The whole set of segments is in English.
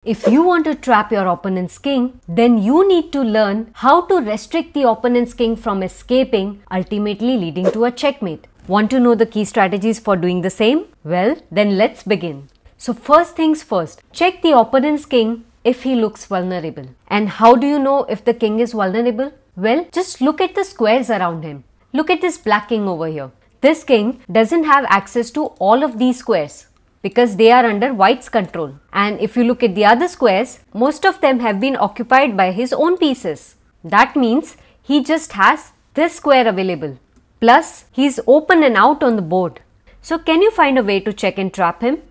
If you want to trap your opponent's king, then you need to learn how to restrict the opponent's king from escaping, ultimately leading to a checkmate. Want to know the key strategies for doing the same? Well, then let's begin. So first things first, check the opponent's king if he looks vulnerable. And how do you know if the king is vulnerable? Well, just look at the squares around him. Look at this black king over here. This king doesn't have access to all of these squares, because they are under white's control. And if you look at the other squares, most of them have been occupied by his own pieces. That means he just has this square available. Plus, he is open and out on the board. So can you find a way to check and trap him?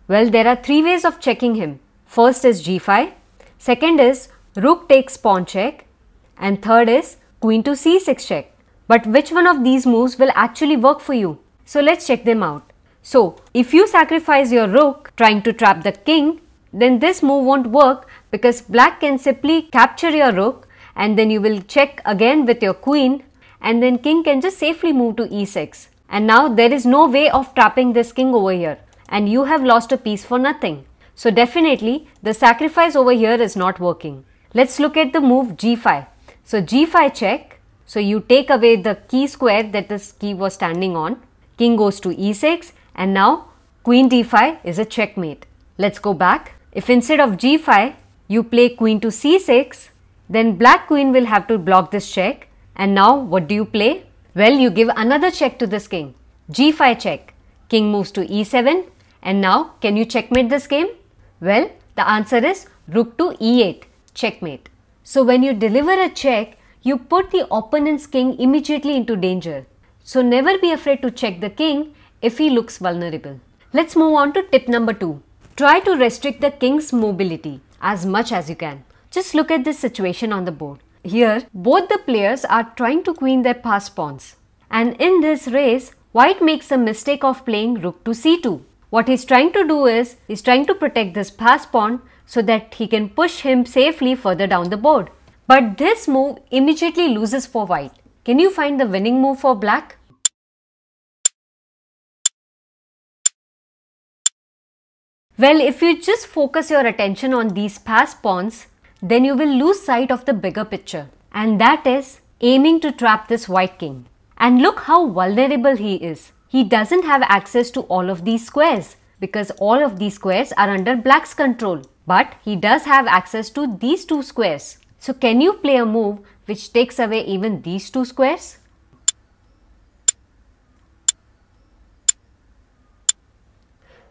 Well, there are three ways of checking him. First is g5, second is rook takes pawn check, and third is queen to c6 check. But which one of these moves will actually work for you? So let's check them out. So, if you sacrifice your rook trying to trap the king, then this move won't work because black can simply capture your rook and then you will check again with your queen and then king can just safely move to e6. And now there is no way of trapping this king over here and you have lost a piece for nothing. So definitely the sacrifice over here is not working. Let's look at the move g5. So g5 check. So you take away the key square that this key was standing on. King goes to e6. And now queen d5 is a checkmate. Let's go back. If instead of g5 you play queen to c6, then black queen will have to block this check. And now what do you play? Well, you give another check to this king. g5 check. King moves to e7. And now can you checkmate this game? Well, the answer is rook to e8, checkmate. So when you deliver a check, you put the opponent's king immediately into danger. So never be afraid to check the king if he looks vulnerable. Let's move on to tip number 2. Try to restrict the king's mobility as much as you can. Just look at this situation on the board. Here, both the players are trying to queen their passed pawns. And in this race, white makes a mistake of playing rook to c2. What he's trying to do is, he's trying to protect this passed pawn so that he can push him safely further down the board. But this move immediately loses for white. Can you find the winning move for black? Well, if you just focus your attention on these passed pawns, then you will lose sight of the bigger picture. And that is aiming to trap this white king. And look how vulnerable he is. He doesn't have access to all of these squares because all of these squares are under black's control. But he does have access to these two squares. So can you play a move which takes away even these two squares?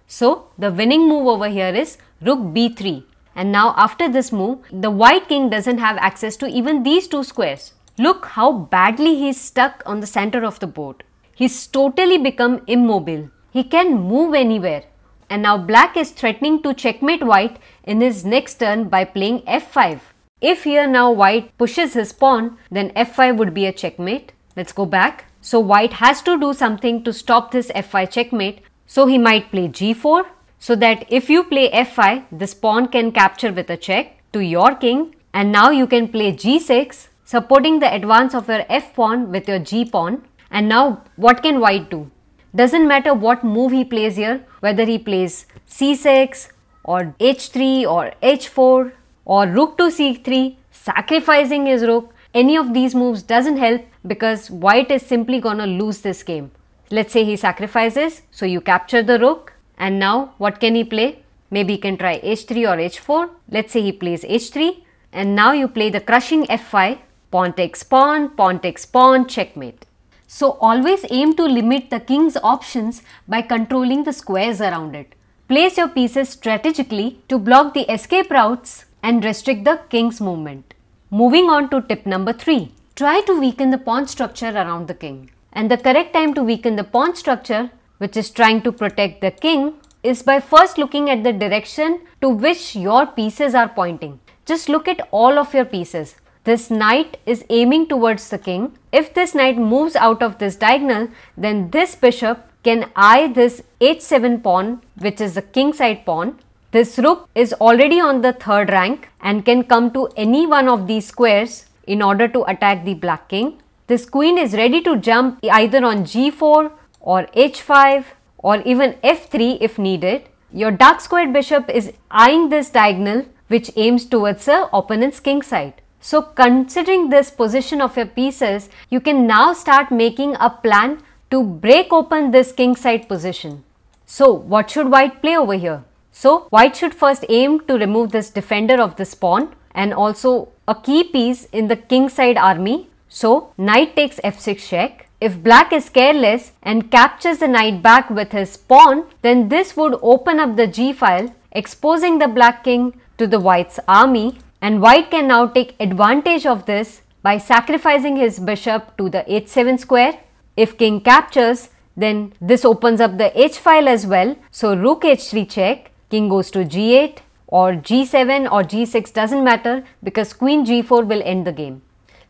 So the winning move over here is rook b3. And now after this move, the white king doesn't have access to even these two squares. Look how badly he's stuck on the center of the board. He's totally become immobile. He can move anywhere. And now black is threatening to checkmate white in his next turn by playing f5. If here now white pushes his pawn, then f5 would be a checkmate. Let's go back. So white has to do something to stop this f5 checkmate. So he might play g4 so that if you play f5, this pawn can capture with a check to your king. And now you can play g6, supporting the advance of your f pawn with your g pawn. And now what can white do? Doesn't matter what move he plays here, whether he plays c6 or h3 or h4 or rook to c3, sacrificing his rook. Any of these moves doesn't help because white is simply gonna lose this game. Let's say he sacrifices, so you capture the rook. And now what can he play? Maybe he can try h3 or h4. Let's say he plays h3. And now you play the crushing f5. Pawn takes pawn, checkmate. So always aim to limit the king's options by controlling the squares around it. Place your pieces strategically to block the escape routes and restrict the king's movement. Moving on to tip number 3. Try to weaken the pawn structure around the king. And the correct time to weaken the pawn structure, which is trying to protect the king, is by first looking at the direction to which your pieces are pointing. Just look at all of your pieces. This knight is aiming towards the king. If this knight moves out of this diagonal, then this bishop can eye this h7 pawn, which is the king side pawn. This rook is already on the third rank and can come to any one of these squares in order to attack the black king. This queen is ready to jump either on g4 or h5 or even f3 if needed. Your dark squared bishop is eyeing this diagonal which aims towards the opponent's king side. So considering this position of your pieces, you can now start making a plan to break open this king side position. So what should white play over here? So white should first aim to remove this defender of this pawn and also a key piece in the king side army. So knight takes f6 check. If black is careless and captures the knight back with his pawn, then this would open up the g file, exposing the black king to the white's army, and white can now take advantage of this by sacrificing his bishop to the h7 square. If king captures, then this opens up the h file as well. So rook h3 check, king goes to g8 or g7 or g6, doesn't matter, because queen g4 will end the game.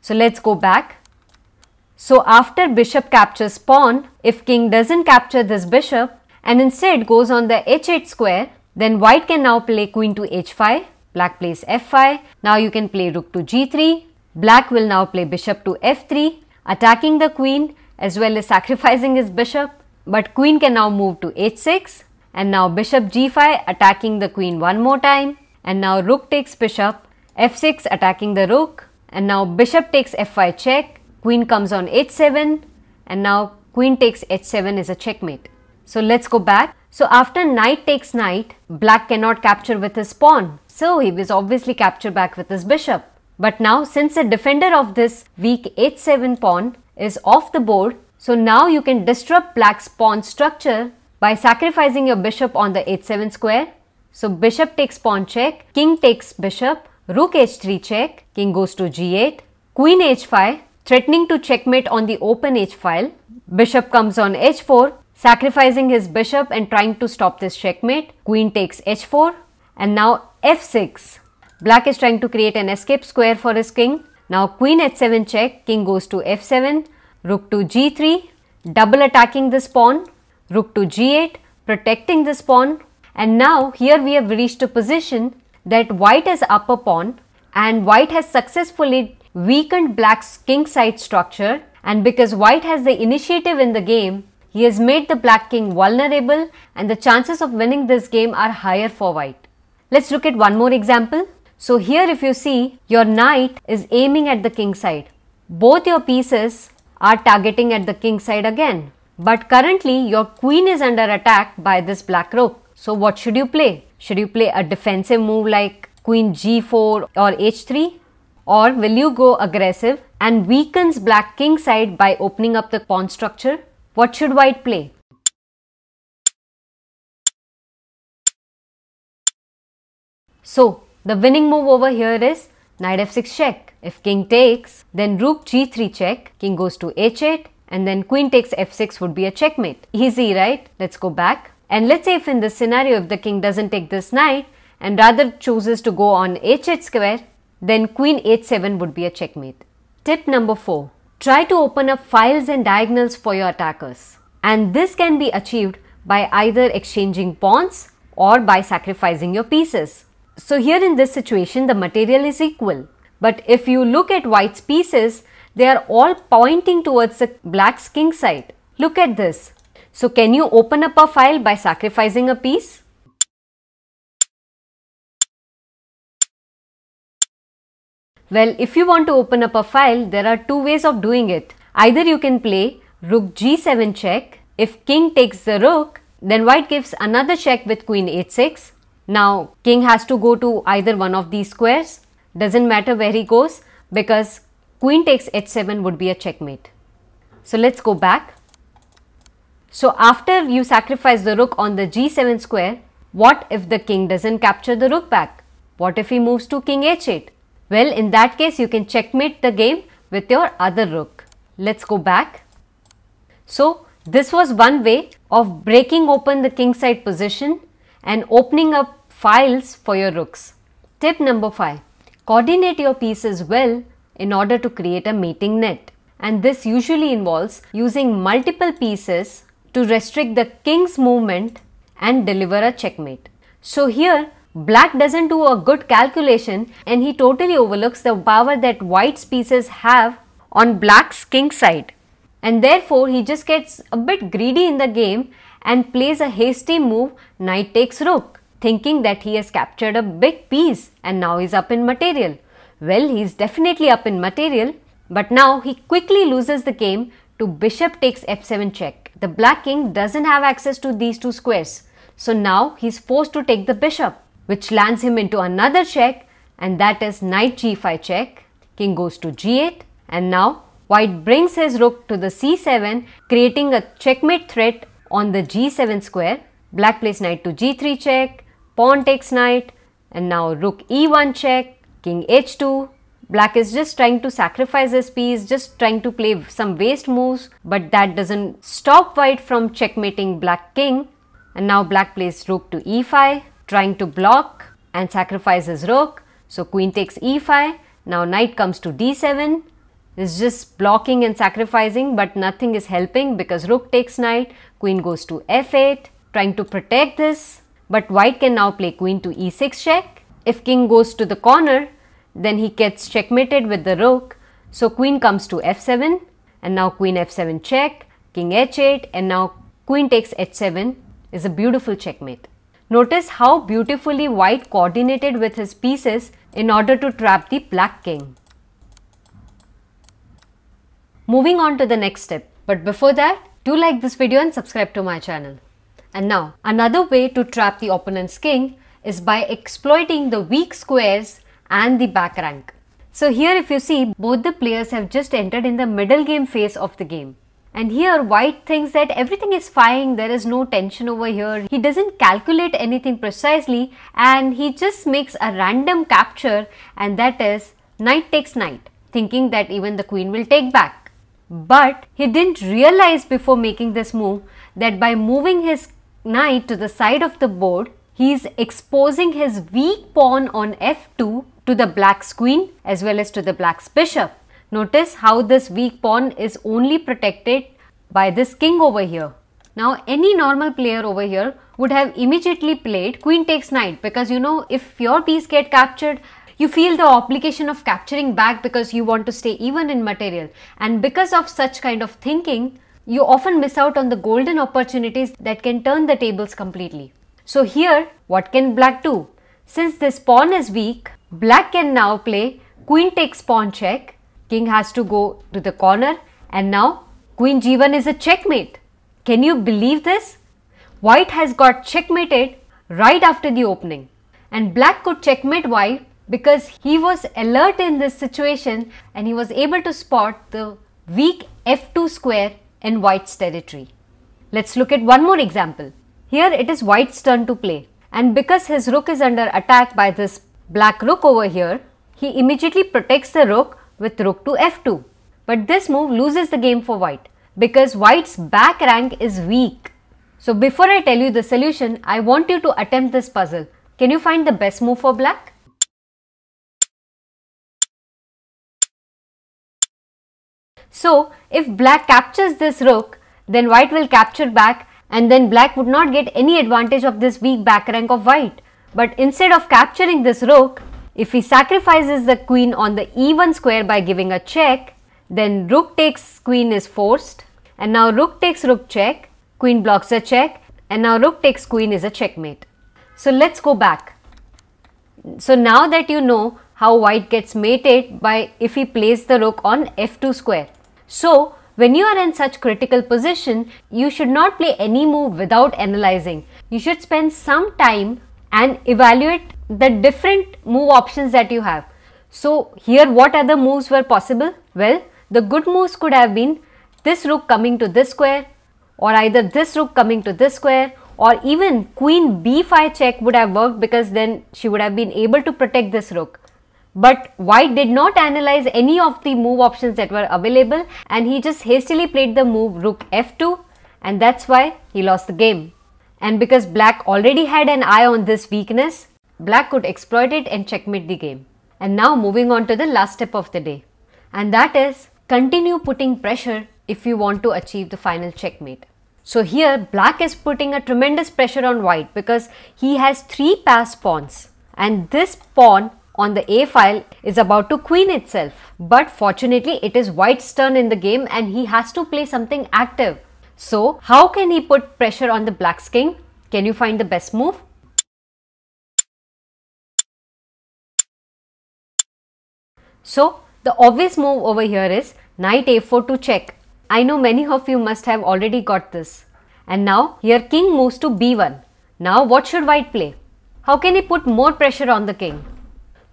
So let's go back. So after bishop captures pawn, if king doesn't capture this bishop and instead goes on the h8 square, then white can now play queen to h5, black plays f5, now you can play rook to g3, black will now play bishop to f3, attacking the queen as well as sacrificing his bishop, but queen can now move to h6, and now bishop g5 attacking the queen one more time, and now rook takes bishop, f6 attacking the rook, and now bishop takes f5 check, queen comes on h7, and now queen takes h7 is a checkmate. So let's go back. So after knight takes knight, black cannot capture with his pawn. So he was obviously captured back with his bishop. But now since the defender of this weak h7 pawn is off the board, so now you can disrupt black's pawn structure by sacrificing your bishop on the h7 square. So bishop takes pawn check, king takes bishop, rook h3 check, king goes to g8, queen h5, threatening to checkmate on the open h file. Bishop comes on h4, sacrificing his bishop and trying to stop this checkmate. Queen takes h4, and now f6. Black is trying to create an escape square for his king. Now queen h7 check, king goes to f7, rook to g3, double attacking this pawn, rook to g8, protecting this pawn. And now here we have reached a position that white has upper pawn and white has successfully weakened black's king side structure, and because white has the initiative in the game, he has made the black king vulnerable and the chances of winning this game are higher for white. Let's look at one more example. So here if you see, your knight is aiming at the king side. Both your pieces are targeting at the king side again. But currently your queen is under attack by this black rook. So what should you play? Should you play a defensive move like queen g4 or h3? Or will you go aggressive and weakens black king side by opening up the pawn structure? What should white play? So the winning move over here is knight f6 check. If king takes, then rook g3 check, king goes to h8, and then queen takes f6 would be a checkmate. Easy, right? Let's go back. And let's say if in this scenario, if the king doesn't take this knight and rather chooses to go on h8 square, then queen h7 would be a checkmate. Tip number 4. Try to open up files and diagonals for your attackers. And this can be achieved by either exchanging pawns or by sacrificing your pieces. So here in this situation, the material is equal. But if you look at white's pieces, they are all pointing towards the black's king side. Look at this. So can you open up a file by sacrificing a piece? Well, if you want to open up a file, there are two ways of doing it. Either you can play rook g7 check. If king takes the rook, then white gives another check with queen h6. Now, king has to go to either one of these squares. Doesn't matter where he goes because queen takes h7 would be a checkmate. So let's go back. So after you sacrifice the rook on the g7 square, what if the king doesn't capture the rook back? What if he moves to king h8? Well, in that case, you can checkmate the game with your other rook. Let's go back. So this was one way of breaking open the king side position and opening up files for your rooks. Tip number 5. Coordinate your pieces well in order to create a mating net. And this usually involves using multiple pieces to restrict the king's movement and deliver a checkmate. So here, black doesn't do a good calculation and he totally overlooks the power that white's pieces have on black's king side. And therefore, he just gets a bit greedy in the game and plays a hasty move knight takes rook, thinking that he has captured a big piece and now he's up in material. Well, he's definitely up in material, but now he quickly loses the game to bishop takes f7 check. The black king doesn't have access to these two squares, so now he's forced to take the bishop, which lands him into another check, and that is knight g5 check. King goes to g8, and now white brings his rook to the c7, creating a checkmate threat on the g7 square. Black plays knight to g3 check, pawn takes knight, and now rook e1 check, king h2. Black is just trying to sacrifice his piece, just trying to play some waste moves, but that doesn't stop white from checkmating black king. And now black plays rook to e5, trying to block and sacrifice his rook. So queen takes e5. Now knight comes to d7. It's just blocking and sacrificing, but nothing is helping because rook takes knight. Queen goes to f8, trying to protect this. But white can now play queen to e6 check. If king goes to the corner, then he gets checkmated with the rook. So queen comes to f7, and now queen f7 check, king h8, and now queen takes h7 is a beautiful checkmate. Notice how beautifully white coordinated with his pieces in order to trap the black king. Moving on to the next step, but before that, do like this video and subscribe to my channel. And now, another way to trap the opponent's king is by exploiting the weak squares and the back rank. So here if you see, both the players have just entered in the middle game phase of the game. And here white thinks that everything is fine, there is no tension over here. He doesn't calculate anything precisely and he just makes a random capture, and that is knight takes knight, thinking that even the queen will take back. But he didn't realize before making this move that by moving his knight to the side of the board, he is exposing his weak pawn on f2 to the black's queen as well as to the black's bishop. Notice how this weak pawn is only protected by this king over here. Now any normal player over here would have immediately played queen takes knight, because you know, if your piece get captured, you feel the obligation of capturing back because you want to stay even in material, and because of such kind of thinking, you often miss out on the golden opportunities that can turn the tables completely. So here, what can black do? Since this pawn is weak, black can now play queen takes pawn check, king has to go to the corner, and now queen g1 is a checkmate. Can you believe this? White has got checkmated right after the opening, and black could checkmate white because he was alert in this situation and he was able to spot the weak f2 square in white's territory. Let's look at one more example. Here it is white's turn to play, and because his rook is under attack by this black rook over here, he immediately protects the rook with rook to f2. But this move loses the game for white because white's back rank is weak. So before I tell you the solution, I want you to attempt this puzzle. Can you find the best move for black? So if black captures this rook, then white will capture back, and then black would not get any advantage of this weak back rank of white. But instead of capturing this rook, if he sacrifices the queen on the e1 square by giving a check, then rook takes queen is forced, and now rook takes rook check, queen blocks the check, and now rook takes queen is a checkmate. So let's go back. So now that you know how white gets mated by if he plays the rook on f2 square. So when you are in such critical position, you should not play any move without analyzing. You should spend some time and evaluate the different move options that you have. So here what other moves were possible? Well, the good moves could have been this rook coming to this square, or either this rook coming to this square, or even queen b5 check would have worked because then she would have been able to protect this rook. But white did not analyze any of the move options that were available, and he just hastily played the move rook f2, and that's why he lost the game. And because black already had an eye on this weakness, black could exploit it and checkmate the game. And now moving on to the last step of the day, and that is continue putting pressure if you want to achieve the final checkmate. So here black is putting a tremendous pressure on white because he has 3 passed pawns, and this pawn on the a file is about to queen itself. But fortunately it is white's turn in the game and he has to play something active. So how can he put pressure on the black's king? Can you find the best move? So the obvious move over here is knight a4 to check. I know many of you must have already got this. And now here king moves to b1. Now what should white play? How can he put more pressure on the king?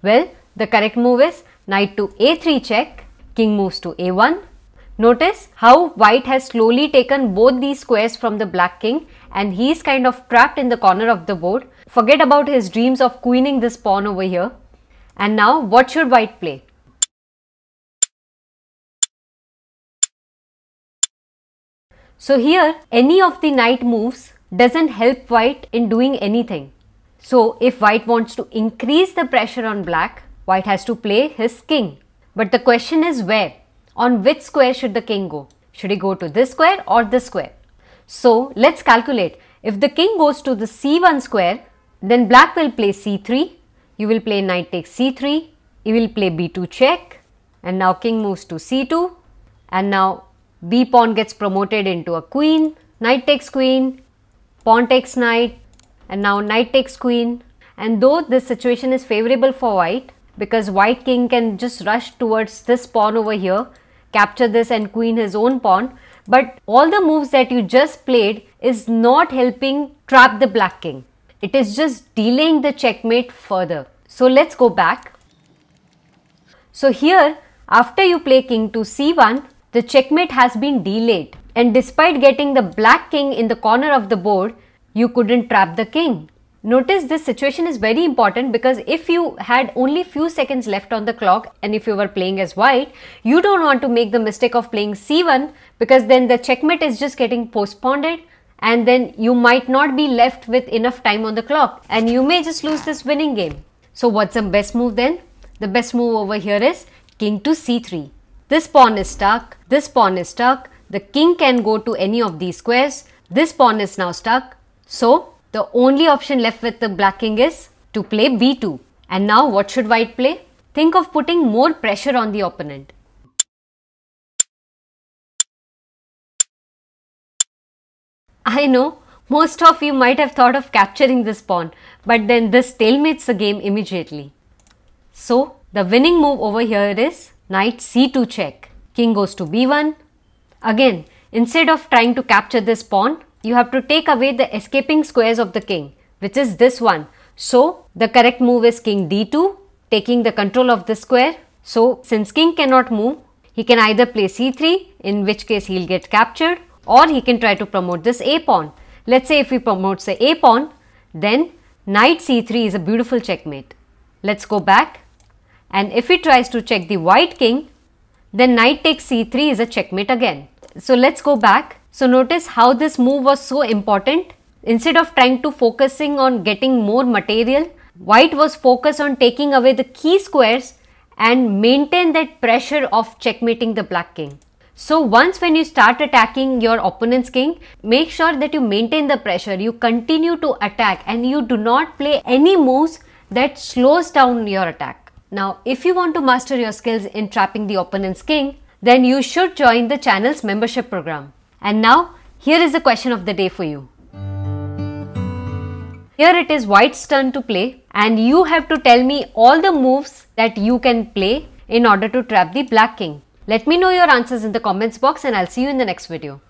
Well, the correct move is knight to a3 check, king moves to a1. Notice how white has slowly taken both these squares from the black king and he is kind of trapped in the corner of the board. Forget about his dreams of queening this pawn over here. And now what should white play? So here any of the knight moves doesn't help white in doing anything. So if white wants to increase the pressure on black, white has to play his king. But the question is where? On which square should the king go? Should he go to this square or this square? So let's calculate. If the king goes to the c1 square, then black will play c3. You will play knight takes c3. You will play b2 check. And now king moves to c2. And now b pawn gets promoted into a queen, knight takes queen, pawn takes knight, and now knight takes queen. And though this situation is favorable for white, because white king can just rush towards this pawn over here, capture this and queen his own pawn, but all the moves that you just played is not helping trap the black king. It is just delaying the checkmate further. So let's go back. So here, after you play king to c1, the checkmate has been delayed, and despite getting the black king in the corner of the board, you couldn't trap the king. Notice this situation is very important because if you had only few seconds left on the clock and if you were playing as white, you don't want to make the mistake of playing c1 because then the checkmate is just getting postponed and then you might not be left with enough time on the clock and you may just lose this winning game. So what's the best move then? The best move over here is king to c3. This pawn is stuck, this pawn is stuck, the king can go to any of these squares, this pawn is now stuck. So the only option left with the black king is to play b2. And now what should white play? Think of putting more pressure on the opponent. I know most of you might have thought of capturing this pawn, but then this stalemates the game immediately. So the winning move over here is knight c2 check. King goes to b1. Again, instead of trying to capture this pawn, you have to take away the escaping squares of the king, which is this one. So the correct move is king d2, taking the control of this square. So since king cannot move, he can either play c3, in which case he'll get captured, or he can try to promote this a pawn. Let's say if he promotes the a pawn, then knight c3 is a beautiful checkmate. Let's go back. And if he tries to check the white king, then knight takes c3 is a checkmate again. So let's go back. So notice how this move was so important. Instead of trying to focusing on getting more material, white was focused on taking away the key squares and maintain that pressure of checkmating the black king. So once when you start attacking your opponent's king, make sure that you maintain the pressure, you continue to attack and you do not play any moves that slows down your attack. Now, if you want to master your skills in trapping the opponent's king, then you should join the channel's membership program. And now, here is the question of the day for you. Here it is white's turn to play and you have to tell me all the moves that you can play in order to trap the black king. Let me know your answers in the comments box and I'll see you in the next video.